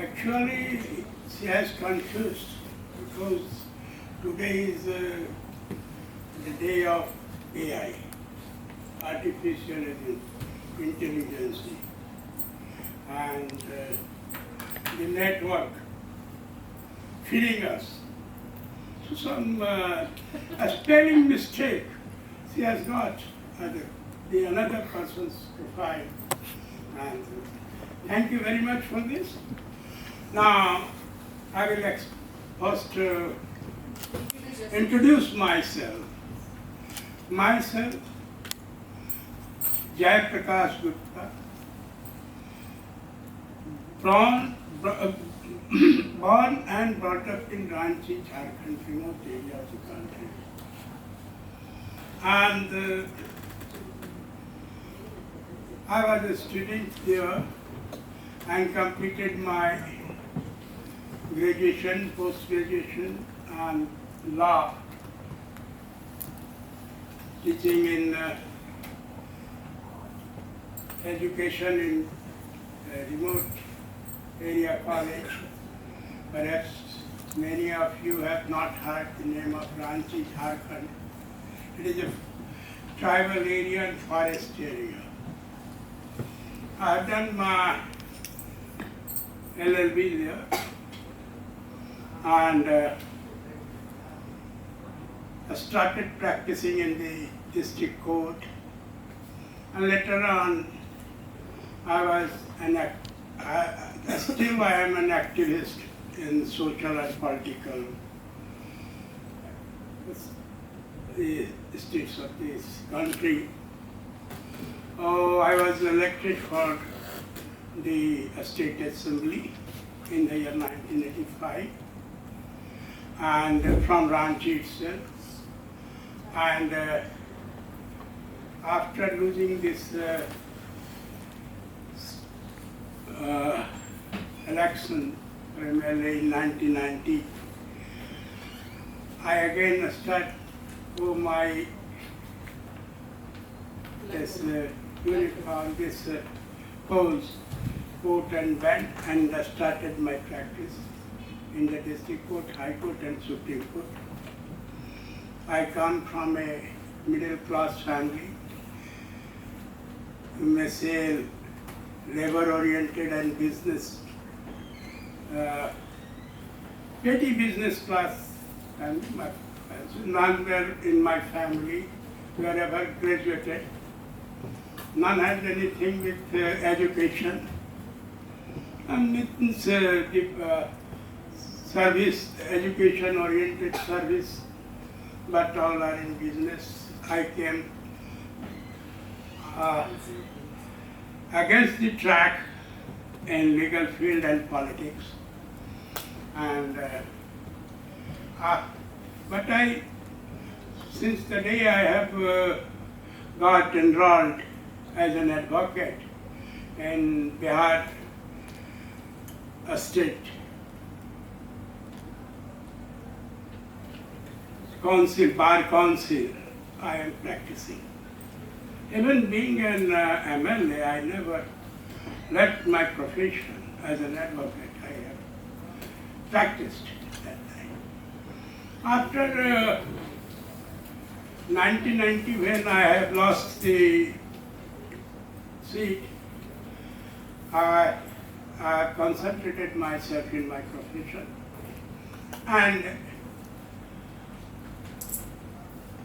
Actually, she has confused because today is the day of AI, artificial intelligence, and the network feeding us. So some a spelling mistake she has got the another person's profile. And thank you very much for this. Now I will first introduce myself. Myself, Jai Prakash Gupta, born and brought up in Ranchi, Jharkhand, remote area of the country. And I was a student there and completed my graduation, post-graduation, and law, teaching in education in remote area college. Perhaps many of you have not heard the name of Ranchi, Jharkhand. It is a tribal area and forest area. I have done my LL.B. there, and I started practicing in the district court, and later on I was still I am an activist in social and political states of this country. I was elected for the State Assembly in the year 1985, and from Ranchi itself. And after losing this election for MLA in 1990, I again started my uniform, this pose, coat and band, and started my practice in the district court, high court and supreme court. I come from a middle class family, you may say labor oriented and business, petty business class, and none were in my family wherever graduated. None had anything with education, and it's service, education oriented service, but all are in business. I came against the track in legal field and politics, and but since the day I have got enrolled as an advocate in Bihar State Council, Bar Council, I am practicing. Even being an MLA, I never left my profession as an advocate. I have practiced at that time. After 1990, when I have lost the seat, I concentrated myself in my profession and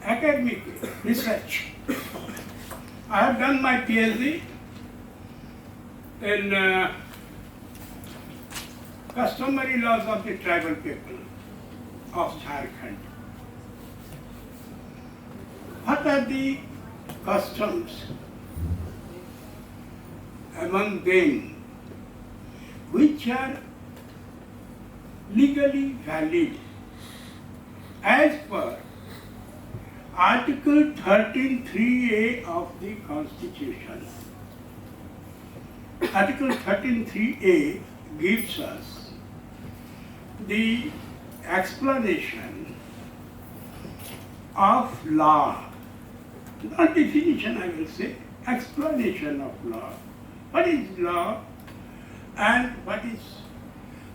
academic research. I have done my PhD in customary laws of the tribal people of Jharkhand. What are the customs among them which are legally valid as per Article 13(3)(a) of the Constitution? Article 13(3)(a) gives us the explanation of law, not definition, I will say, explanation of law. What is law? And what is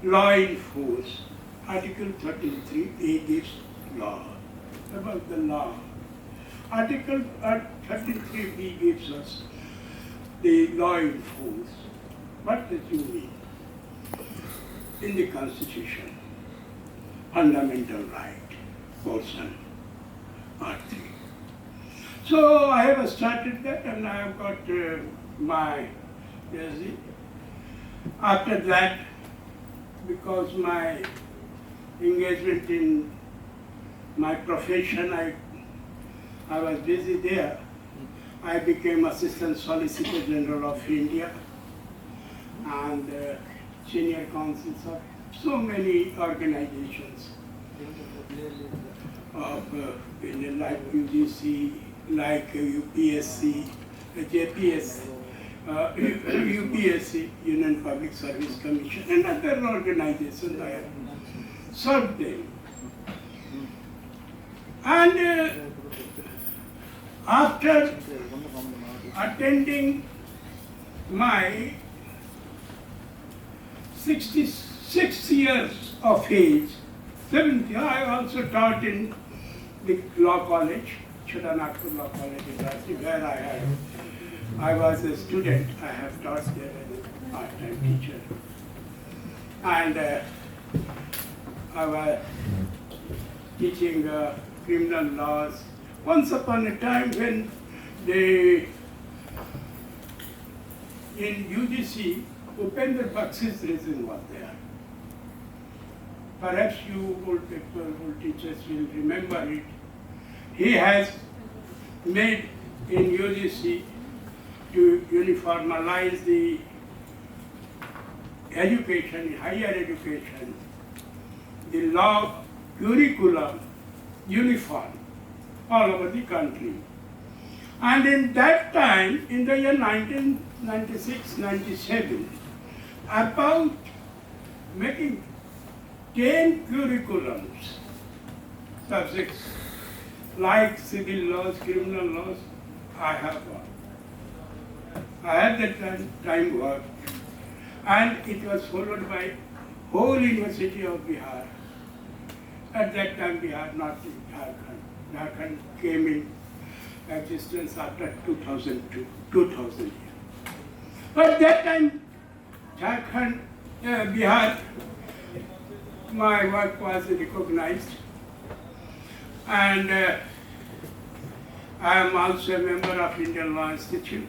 law in force? Article 33A gives law, about the law. Article 33B gives us the law in force. What does it mean? In the Constitution, fundamental right, portion, R3. So I have started that and I have got my jersey. After that, because my engagement in my profession, I was busy there. I became Assistant Solicitor General of India and senior counsels of so many organizations of like UGC, like UPSC, JPS, UPSC, Union Public Service Commission, and other organizations. I have served them. And after attending my 66 years of age, 70, I also taught in the law college, Chotanagpur Law College, where I was a student. I have taught there as a part-time teacher. And I was teaching criminal laws. Once upon a time when in UGC, Upendra Bakshi's reason was there. Perhaps you old people, old teachers will remember it. He has made in UGC to uniformize the education, higher education, the law curriculum uniform all over the country. And in that time, in the year 1996-97, about making 10 curriculums, subjects like civil laws, criminal laws, I have one. I had that time work, and it was followed by whole University of Bihar. At that time, Bihar, not Jharkhand. Jharkhand came in existence after 2002, 2000. But that time, Jharkhand, Bihar, my work was recognized, and I am also a member of Indian Law Institute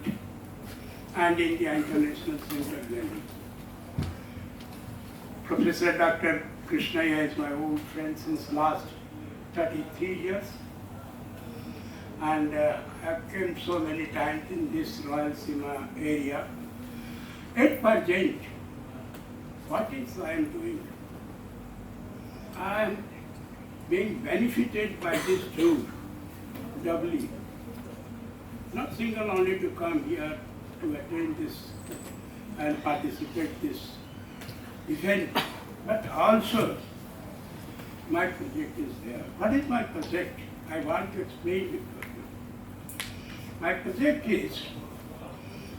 and India International Center Delhi. Professor Dr. Krishnaya is my old friend since last 33 years, and I have come so many times in this Royalsima area. At present, what is I am doing? I am being benefited by this tour, doubly. Not single only to come here to attend this and participate this event, but also my project is there. What is my project? I want to explain it for you. My project is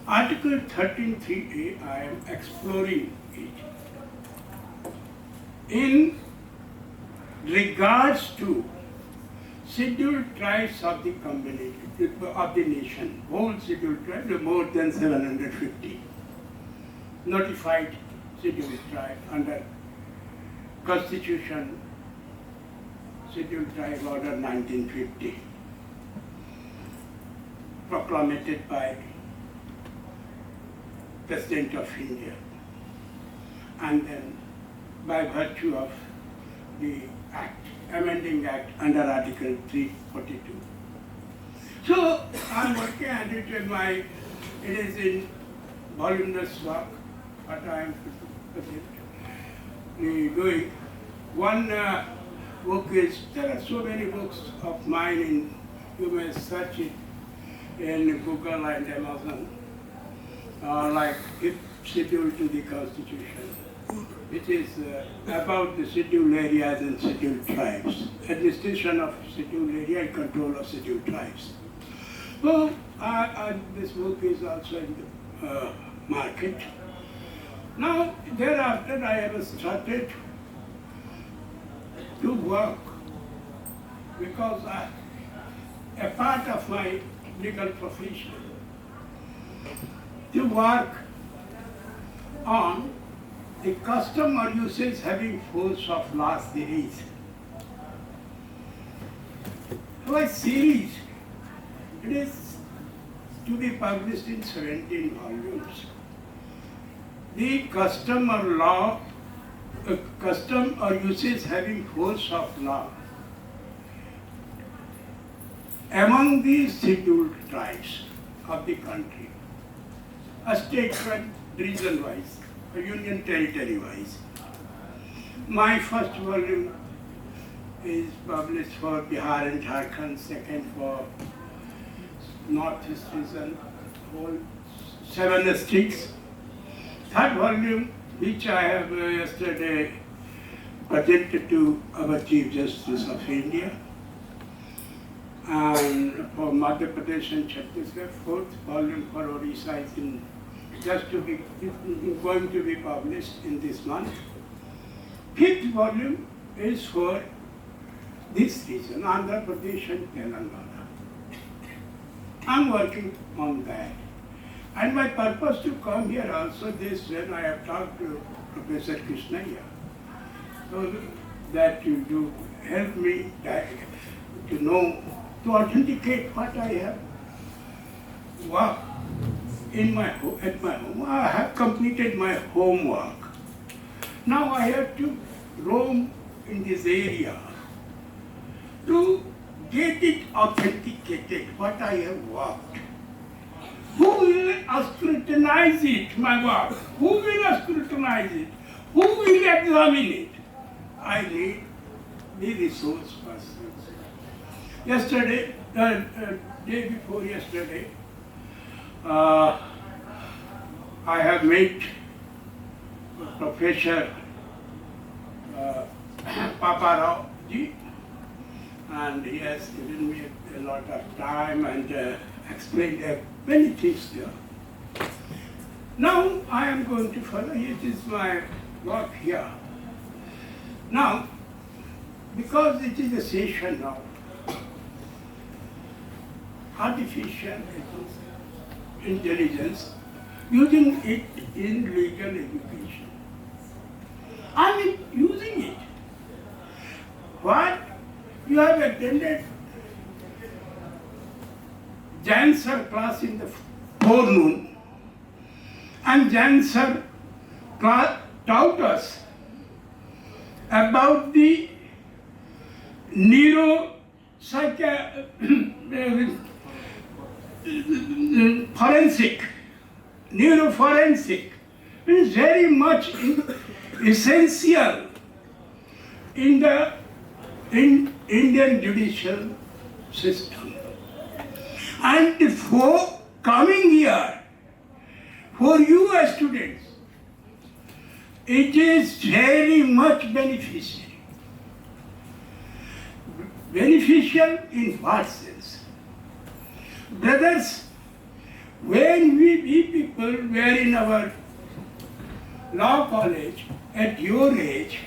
Article 13.3a, I am exploring it. In regards to scheduled tribes of the community, of the nation, whole scheduled tribes, more than 750 notified scheduled tribes under Constitution, Scheduled Tribe Order 1950, proclaimed by President of India, and then by virtue of the Act, amending Act under Article 342. So I'm working at it in it is in voluminous work, what I am doing. One book is, there are so many books of mine, you may search it in Google and Amazon, like if scheduled to the Constitution, which is about the scheduled areas and scheduled tribes, administration of scheduled area and control of scheduled tribes. So this book is also in the market, Now, thereafter, I have started to work because a part of my legal profession, to work on the custom or usage having force of law series. My series, it is to be published in 17 volumes. The custom or usage having force of law among the scheduled tribes of the country, a state-wise, region-wise, a union territory-wise. My first volume is published for Bihar and Jharkhand, second for Northeast region, whole 7 states. Third volume, which I have yesterday presented to our Chief Justice of India, and for Madhya Pradesh and Chhattisgarh. Fourth volume for Odisha is going to be published in this month. Fifth volume is for this region, Andhra Pradesh and Telangana. I'm working on that. And my purpose to come here also this, when I have talked to Professor Krishnaiah, so that you do help me to know, to authenticate what I have worked at my home. I have completed my homework. Now I have to roam in this area to get it authenticated, what I have worked. Who will scrutinize it, my work? Who will scrutinize it? Who will examine it? I need the resource persons. Yesterday, day before yesterday, I have met Professor Paparao ji, and he has given me a lot of time and explained many things there. Now I am going to follow, it is my work here. Now, because it is a session of artificial intelligence, using it in legal education. I am using it. What? You have attended Jan sir class in the forenoon, and Jan sir taught us about the neuroforensic is very much essential in the Indian judicial system. And for coming here, for you as students, it is very much beneficial. Beneficial in what sense? Brothers, when we people were in our law college, at your age,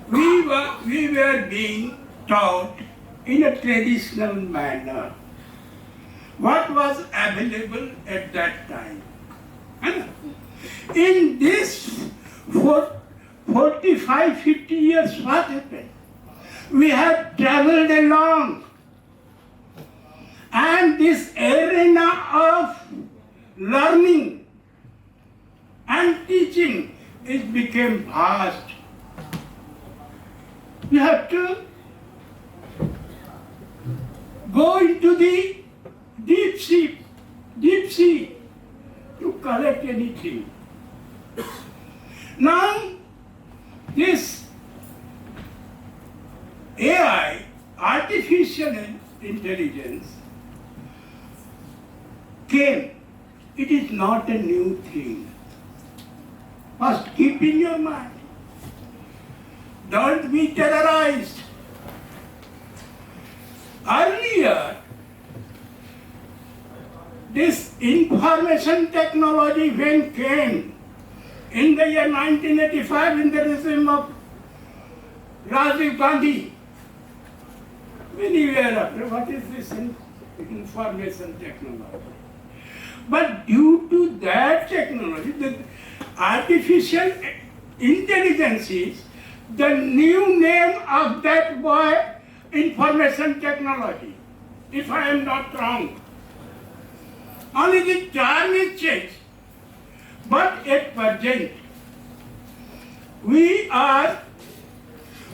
we were being taught in a traditional manner what was available at that time. In this 45, 50 years, what happened? We have traveled along, and this arena of learning and teaching became vast. You have to go into the deep sea to collect anything. Now, this AI, artificial intelligence, came. It is not a new thing. First, keep in your mind. Don't be terrorized. Earlier, this information technology when came, in the year 1985, in the regime of Rajiv Gandhi, many were after, what is this information technology? But due to that technology, the artificial intelligence is the new name of that boy, information technology, if I am not wrong. Only the term is changed. But at present, we are,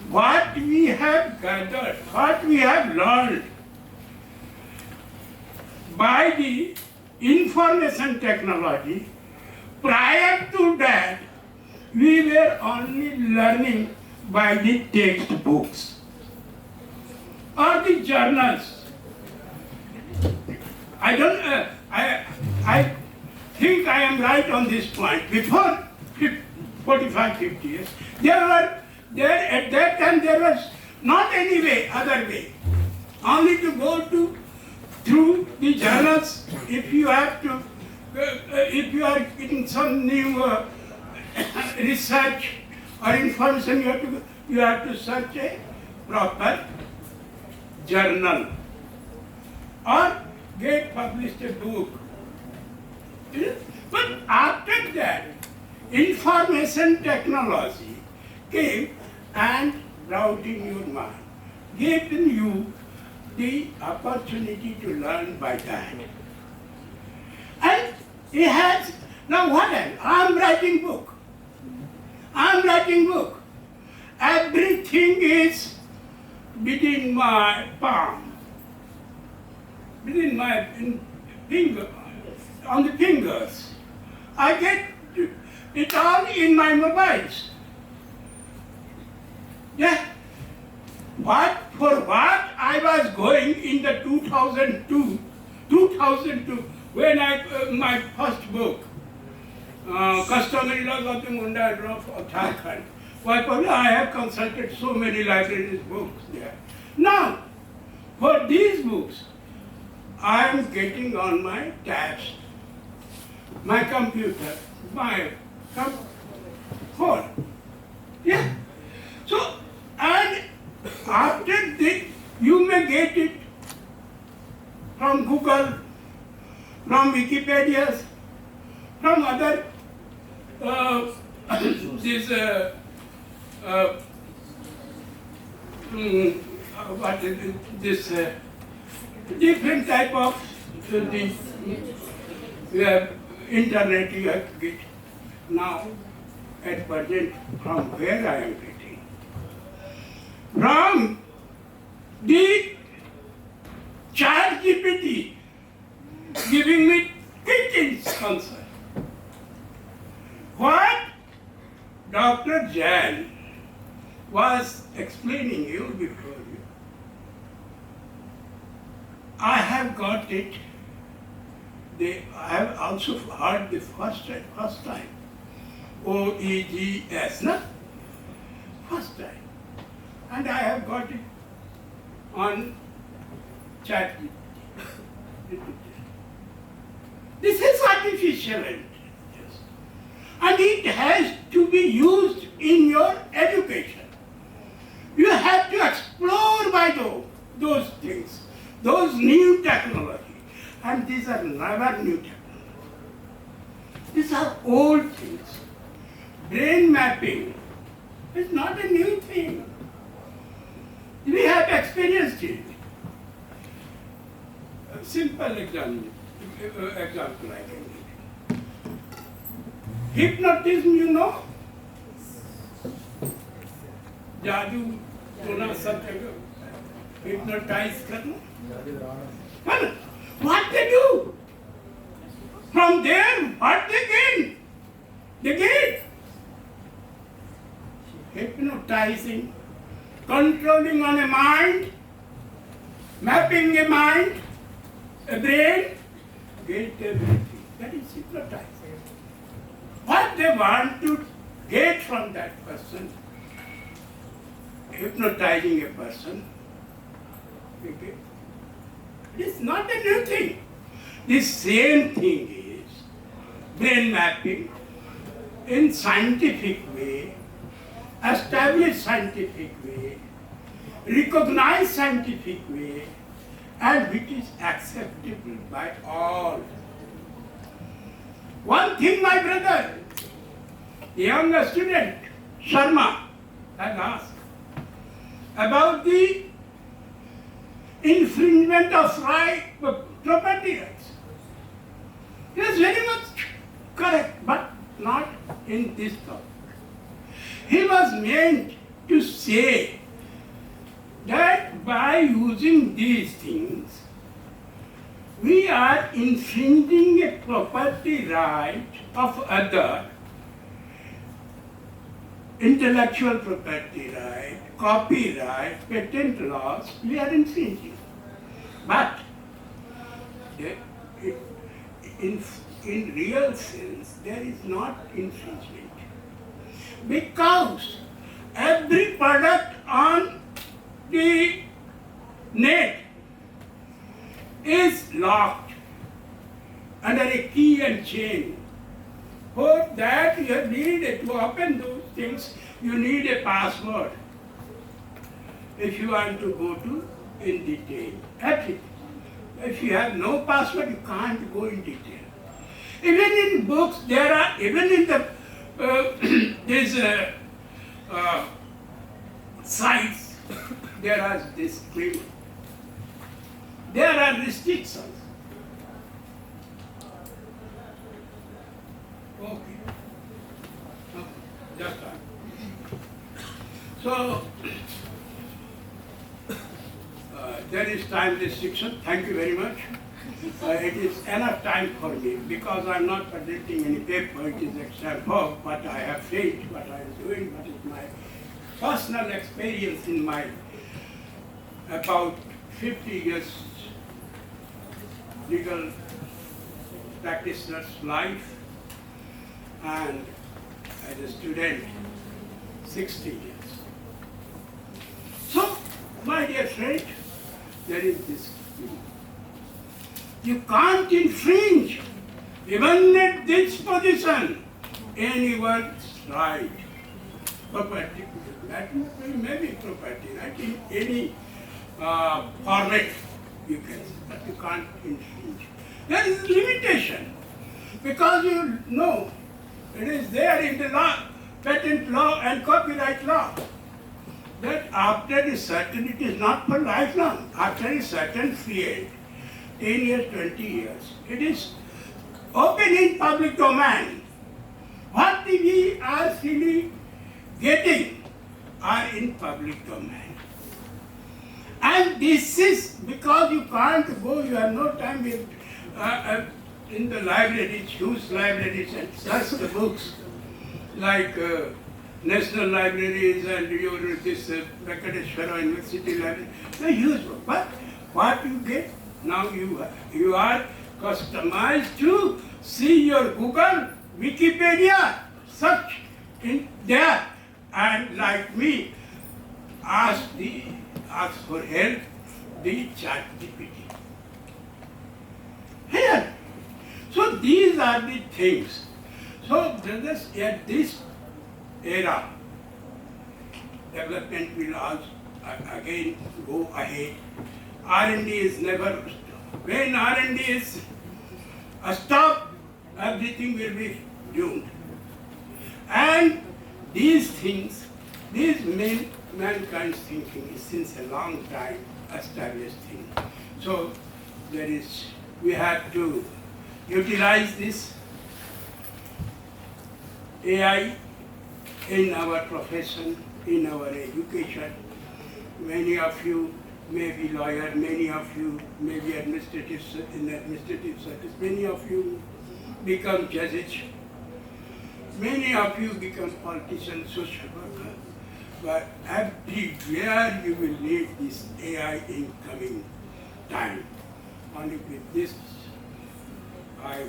what we have gathered, what we have learned by the information technology, prior to that, we were only learning by the textbooks or the journals. I think I am right on this point. Before 45, 50 years, at that time there was not any way, other way. Only to go through the journals if you have to, if you are getting some new research or information, you have to search a proper journal or get published a book. But after that, information technology came and brought in your mind, gave you the opportunity to learn by that. And it has, now what else? I'm writing book. Everything is within my palm, within my finger, on the fingers. I get it all in my mobiles. Yeah. For what I was going in the 2002, when my first book, Customary Laws of the Munda of Jharkhand, I have consulted so many libraries books there. Now, for these books, I am getting on my tabs, my computer, my phone. Yeah. So, and after this, you may get it from Google, from Wikipedia, from other different type of internet you have to get. Now, at present, from where I am getting? From the ChatGPT giving me quick answer. What Dr. Jain was explaining you before you, I have got it. I have also heard the first time. OEGS, no? First time. And I have got it on ChatGPT. This is artificial intelligence. And it has to be used in your education. You have to explore by those things, those new technology. And these are never new technology. These are old things. Brain mapping is not a new thing. We have experienced it. A simple example I can give. Hypnotism, you know? जादू टोना सब जगह hypnotize करना. What they do? From there, what they gain? They gain hypnotizing, controlling on a mind, mapping a mind, a brain, get everything. That is hypnotizing. What they want to get from that person, hypnotizing a person, okay? It is not a new thing. The same thing is brain mapping, in scientific way, established scientific way, recognized scientific way, and which is acceptable by all. One thing, my brother, a young student, Sharma, had asked about the infringement of property rights. He is very much correct, but not in this topic. He was meant to say that by using these things, we are infringing a property right of other, intellectual property right, copyright, patent laws, we are infringing. But in real sense, there is not infringement. Because every product on the net is locked under a key and chain. For that you need to open those things, you need a password. If you want to go to in detail, everything. If you have no password, you can't go in detail. Even in books, there are, even in the these sites, there are disclaimer. There are restrictions. Okay. Just that. So, there is time restriction. Thank you very much. It is enough time for me because I am not presenting any paper. It is extra work, but I have faith what I am doing. What is my personal experience in my about 50 years legal practitioner's life, and as a student 60 years. So, my dear friend, there is this. You can't infringe, even at this position, anyone's right. Property, that may be property, right? In any format you can, but you can't infringe. There is limitation, because you know it is there in the law, patent law and copyright law, that after a certain, it is not for lifelong, after a certain period, 10 years, 20 years, it is open in public domain. What we are really getting are in public domain. And this is because you can't go, you have no time with, in the libraries, huge libraries, and search the books like national libraries and this Venkateshwara University Library. They're huge book. But what you get? Now you are customized to see your Google, Wikipedia, search in there, and like me, ask for help, the ChatGPT. Here. So these are the things. So brothers, at this era, development will also again go ahead. R&D is never stopped. When R&D is stopped, everything will be doomed. And these things, mankind's thinking is since a long time established thing. So we have to utilize this AI in our profession, in our education. Many of you may be lawyer, many of you may be in administrative service, many of you become judges, many of you become politicians, social worker, but everywhere you will need this AI in coming time. Only with this, I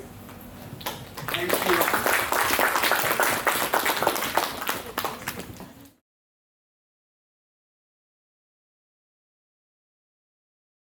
thank you.